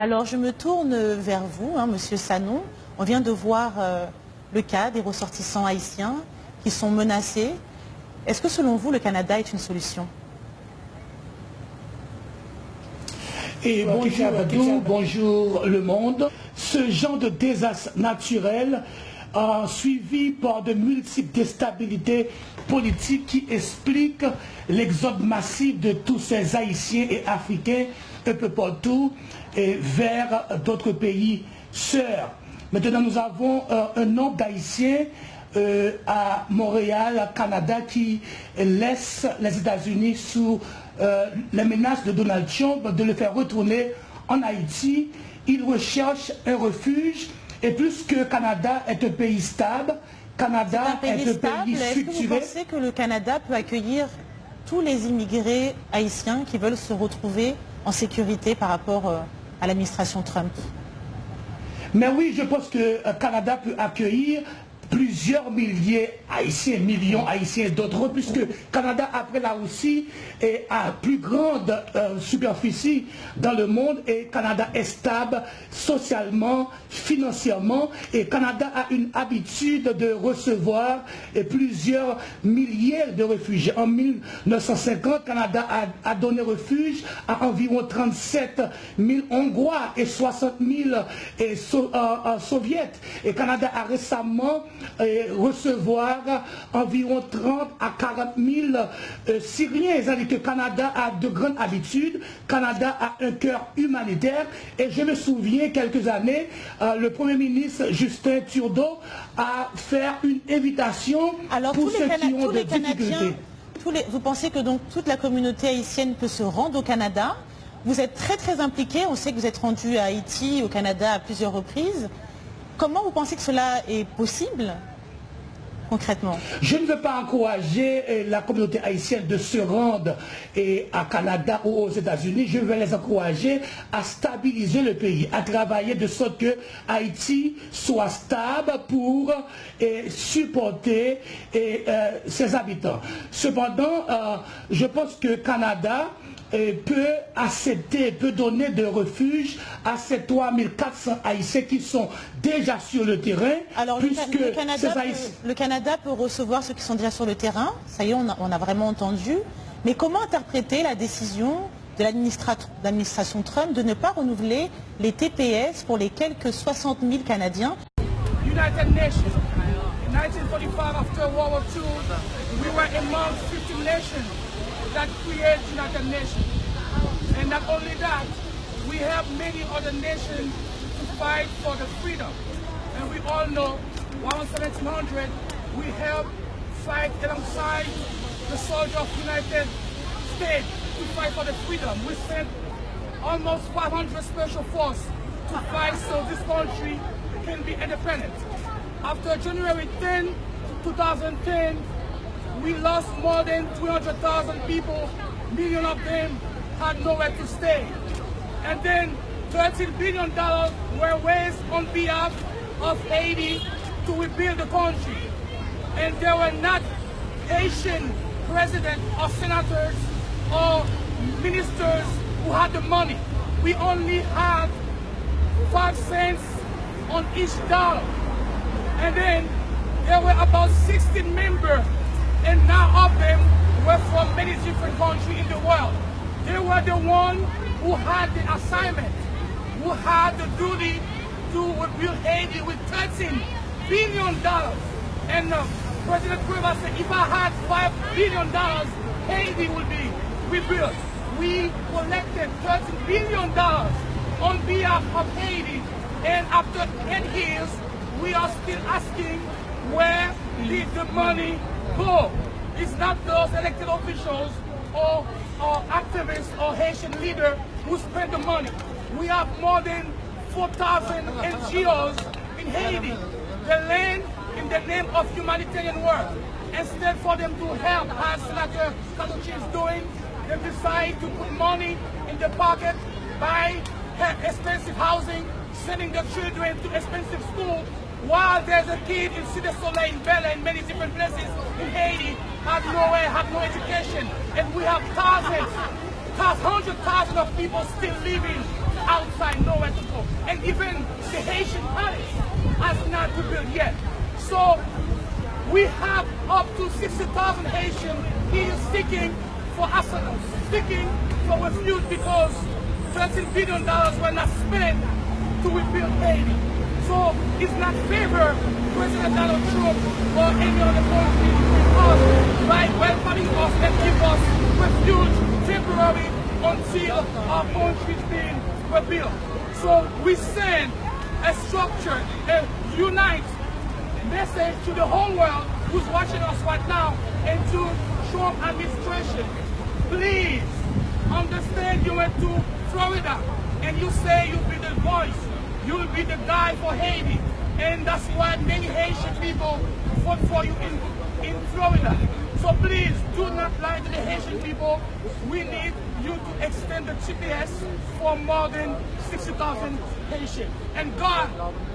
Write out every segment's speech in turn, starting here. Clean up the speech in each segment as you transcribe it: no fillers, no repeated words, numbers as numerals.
Alors je me tourne vers vous, Monsieur Sanon. On vient de voir le cas des ressortissants haïtiens qui sont menacés. Est-ce que selon vous, le Canada est une solution? Et bonjour Abdou, bonjour le monde. Ce genre de désastre naturel suivi par de multiples déstabilités politiques qui expliquent l'exode massif de tous ces Haïtiens et Africains un peu partout et vers d'autres pays sœurs. Maintenant, nous avons un nombre d'Haïtiens à Montréal, Canada, qui laisse les États-Unis sous les menaces de Donald Trump de le faire retourner en Haïti. Ils recherchent un refuge et plus que Canada est un pays stable, Canada est un pays structuré. Est-ce que vous pensez que le Canada peut accueillir tous les immigrés haïtiens qui veulent se retrouver en sécurité par rapport à l'administration Trump? Mais oui, je pense que le Canada peut accueillir plusieurs milliers haïtiens, millions haïtiens d'autres, puisque Canada, après la Russie, est à plus grande superficie dans le monde et Canada est stable socialement, financièrement et Canada a une habitude de recevoir plusieurs milliers de réfugiés. En 1950, Canada a donné refuge à environ 37 000 Hongrois et 60 000 Soviets. Et Canada a récemment recevoir environ 30 à 40 000 Syriens. C'est-à-dire que Canada a de grandes habitudes, Canada a un cœur humanitaire et je me souviens quelques années, le Premier ministre Justin Trudeau a fait une invitation pour ceux qui ont des difficultés. Vous pensez que donc toute la communauté haïtienne peut se rendre au Canada? Vous êtes très impliqué, on sait que vous êtes rendu à Haïti, au Canada à plusieurs reprises. Comment vous pensez que cela est possible, concrètement? Je ne veux pas encourager la communauté haïtienne de se rendre à Canada ou aux États-Unis. Je veux les encourager à stabiliser le pays, à travailler de sorte que Haïti soit stable pour supporter ses habitants. Cependant, je pense que Canada peut accepter, peut donner de refuge à ces 3400 Haïtiens qui sont déjà sur le terrain. Alors le Canada peut recevoir ceux qui sont déjà sur le terrain, ça y est, on a vraiment entendu. Mais comment interpréter la décision de l'administration Trump de ne pas renouveler les TPS pour les quelques 60 000 Canadiens? United Nations. In 1945, after World War II, we were among 50 nations that create United Nations. And not only that, we have many other nations to fight for the freedom. And we all know, around 1700, we helped fight alongside the soldiers of the United States to fight for the freedom. We sent almost 500 special forces to fight so this country can be independent. After January 10, 2010, we lost more than 300,000 people. Millions of them had nowhere to stay. And then $13 billion were raised on behalf of Haiti to rebuild the country. And there were not Haitian presidents or senators or ministers who had the money. We only had 5 cents on each dollar. And then there were about 16 members, and now of them were from many different countries in the world. They were the ones who had the assignment, who had the duty to rebuild Haiti with $13 billion. And President Cueva said, if I had $5 billion, Haiti would be rebuilt. We collected $13 billion on behalf of Haiti, and after 10 years, we are still asking where did the money go? It's not those elected officials or activists or Haitian leaders who spend the money. We have more than 4,000 NGOs in Haiti. They land in the name of humanitarian work. Instead for them to help, as Senator Kaluchi is doing, they decide to put money in the pocket, buy expensive housing, sending their children to expensive schools, while there's a kid in Cité Soleil, in Bella, in many different places in Haiti, had nowhere, had no education. And we have hundreds of thousands of people still living outside, nowhere to go. And even the Haitian palace has not rebuilt yet. So we have up to 60,000 Haitians here seeking for asylum, seeking for refuge because $13 billion were not spent to rebuild Haiti. So it's not favor President Donald Trump or any other country because by welcoming us and give us refuge temporary until our country is being rebuilt. So we send a structured, a unite message to the whole world who's watching us right now and to Trump administration. Please understand you went to Florida and you say you'll be the voice, you'll be the guy for Haiti. And that's why many Haitian people vote for you in Florida. So please do not lie to the Haitian people. We need you to extend the GPS for more than 60,000 Haitians. And God,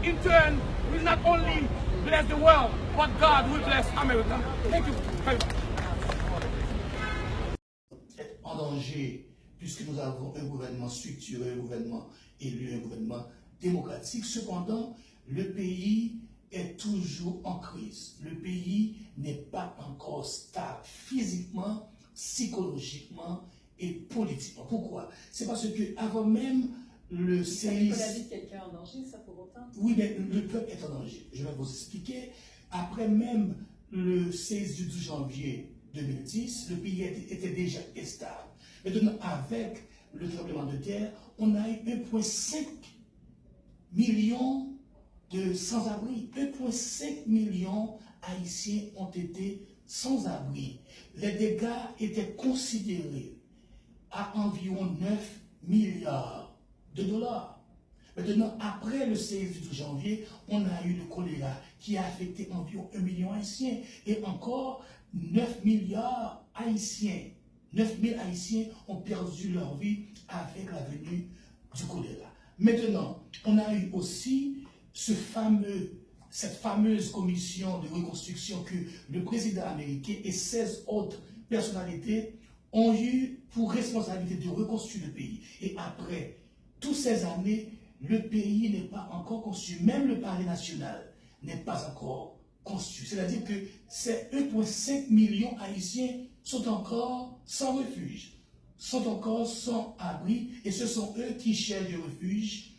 in turn, will not only bless the world, but God will bless America. Thank you very much. En danger, puisque nous avons un gouvernement structuré, un gouvernement élu, un gouvernement démocratique. Cependant, le pays est toujours en crise. Le pays n'est pas encore stable physiquement, psychologiquement et politiquement. Pourquoi? C'est parce que avant même le séisme... Ça la vie de quelqu'un en danger, ça pour autant? Oui, mais le peuple est en danger. Je vais vous expliquer. Après même le séisme du 12 janvier 2010, le pays était déjà instable. Maintenant, avec le tremblement de terre, on a eu 1,5 million de sans-abri. 1,5 million Haïtiens ont été sans-abri. Les dégâts étaient considérés à environ 9 milliards de dollars. Maintenant, après le séisme du 12 janvier, on a eu le choléra qui a affecté environ 1 million Haïtiens. Et encore 9 milliards Haïtiens. 9 000 Haïtiens ont perdu leur vie avec la venue du choléra. Maintenant, on a eu aussi cette fameuse commission de reconstruction que le président américain et 16 autres personnalités ont eu pour responsabilité de reconstruire le pays. Et après toutes ces années, le pays n'est pas encore construit. Même le palais national n'est pas encore construit. C'est-à-dire que ces 1,5 million Haïtiens sont encore sans refuge, sont encore sans abri, et ce sont eux qui cherchent du refuge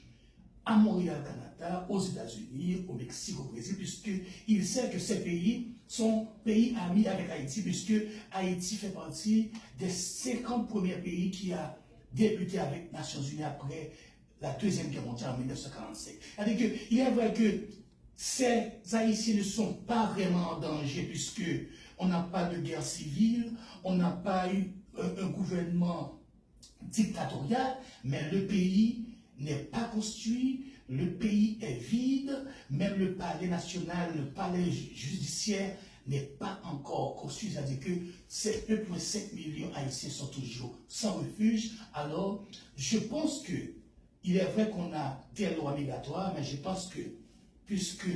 à Montréal, Canada, aux États-Unis, au Mexique, au Brésil, puisqu'ils savent que ces pays sont pays amis avec Haïti, puisque Haïti fait partie des 50 premiers pays qui a débuté avec les Nations Unies après la Deuxième Guerre mondiale en 1945. C'est-à-dire qu'il est vrai que ces Haïtiens ne sont pas vraiment en danger, puisqu'on n'a pas de guerre civile, on n'a pas eu un gouvernement dictatorial, mais le pays n'est pas construit, le pays est vide, même le palais national, le palais judiciaire n'est pas encore construit. C'est-à-dire que ces 1,5 million Haïtiens sont toujours sans refuge. Alors, je pense que il est vrai qu'on a des lois migratoires, mais je pense que puisque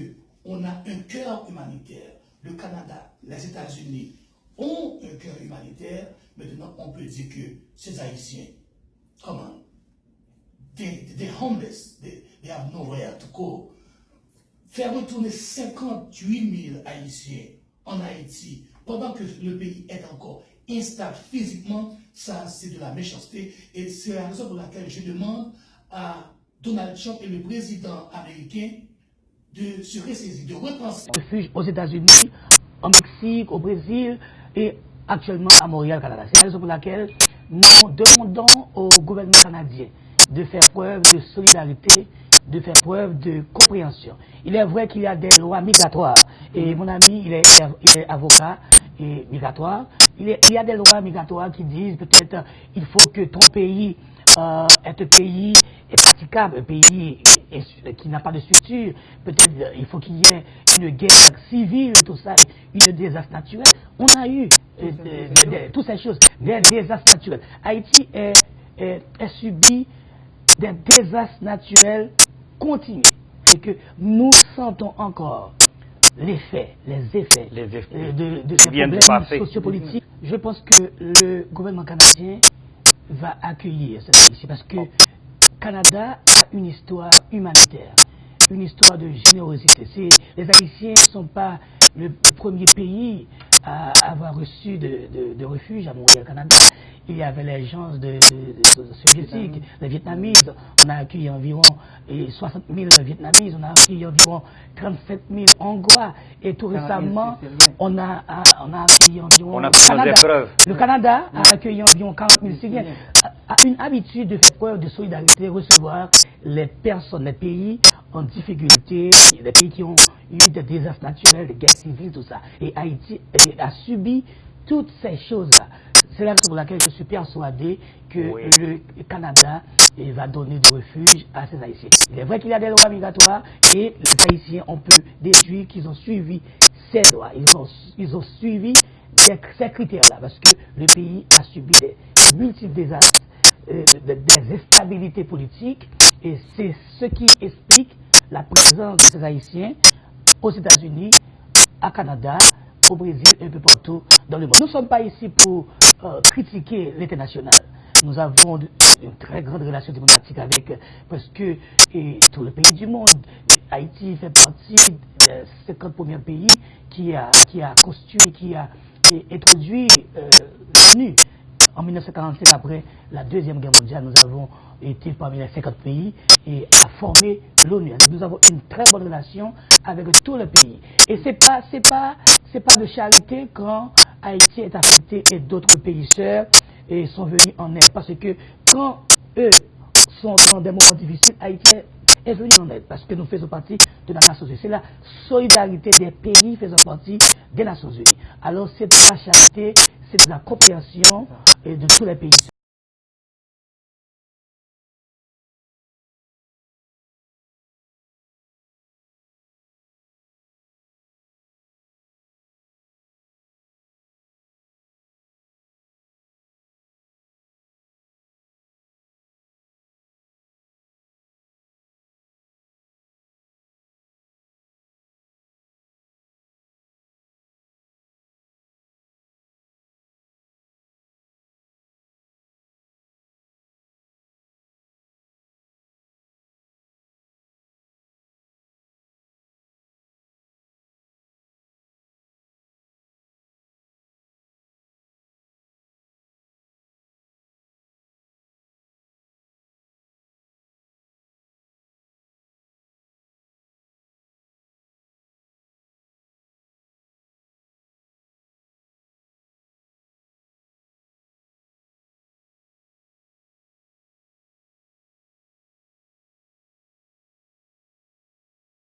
on a un cœur humanitaire, le Canada, les États-Unis ont un cœur humanitaire, maintenant on peut dire que ces Haïtiens, comment? They're homeless, they have nowhere to go. Faire retourner 58 000 Haïtiens en Haïti pendant que le pays est encore instable physiquement, ça c'est de la méchanceté. Et c'est la raison pour laquelle je demande à Donald Trump et le président américain de se ressaisir, de repenser. Refuge aux États-Unis, au Mexique, au Brésil et actuellement à Montréal, Canada. C'est la raison pour laquelle nous demandons au gouvernement canadien de faire preuve de solidarité, de faire preuve de compréhension. Il est vrai qu'il y a des lois migratoires, et mon ami, il est avocat et migratoire. Il y a des lois migratoires qui disent peut-être il faut que ton pays est un pays praticable, un pays qui n'a pas de structure. Peut-être il faut qu'il y ait une guerre civile, tout ça, une désastre naturel. On a eu toutes ces choses, des désastres naturels. Haïti est subi des désastres naturels continus et que nous sentons encore les effets de ces problèmes sociopolitiques. Je pense que le gouvernement canadien va accueillir cette issue parce que Canada a une histoire humanitaire, une histoire de générosité. Les Haïtiens ne sont pas le premier pays à avoir reçu de refuge à Montréal-Canada. Il y avait les gens soviétiques, les Vietnamites. On a accueilli environ 60 000 Vietnamites, on a accueilli environ 37 000 Hongrois. Et tout récemment, on a accueilli environ... On a fait nos épreuves. Le Canada a accueilli environ 40 000 Syriens. A une habitude de faire preuve de solidarité, recevoir les personnes, les pays en difficulté, les pays qui ont eu des désastres naturels, des guerres civiles, tout ça. Et Haïti a subi toutes ces choses-là. C'est la raison pour laquelle je suis persuadé que le Canada va donner du refuge à ces Haïtiens. Il est vrai qu'il y a des lois migratoires et les Haïtiens, on peut déduire qu'ils ont suivi ces lois. Ils ont suivi ces critères-là parce que le pays a subi des multiples désastres, des instabilités politiques et c'est ce qui explique la présence de ces Haïtiens aux États-Unis, au Canada, au Brésil et un peu partout dans le monde. Nous ne sommes pas ici pour critiquer l'international. Nous avons une très grande relation diplomatique avec presque tous les pays du monde. Haïti fait partie des 50 premiers pays qui a construit, qui a introduit l'ONU. En 1945, après la Deuxième Guerre mondiale, nous avons été parmi les 50 pays et a formé l'ONU. Nous avons une très bonne relation avec tous les pays. Et c'est pas de charité quand Haïti est affecté et d'autres pays sœurs sont venus en aide. Parce que quand eux sont dans des moments difficiles, Haïti est venu en aide. Parce que nous faisons partie de la Nations Unies. C'est la solidarité des pays faisant partie des Nations Unies. Alors c'est de la charité, c'est de la coopération de tous les pays.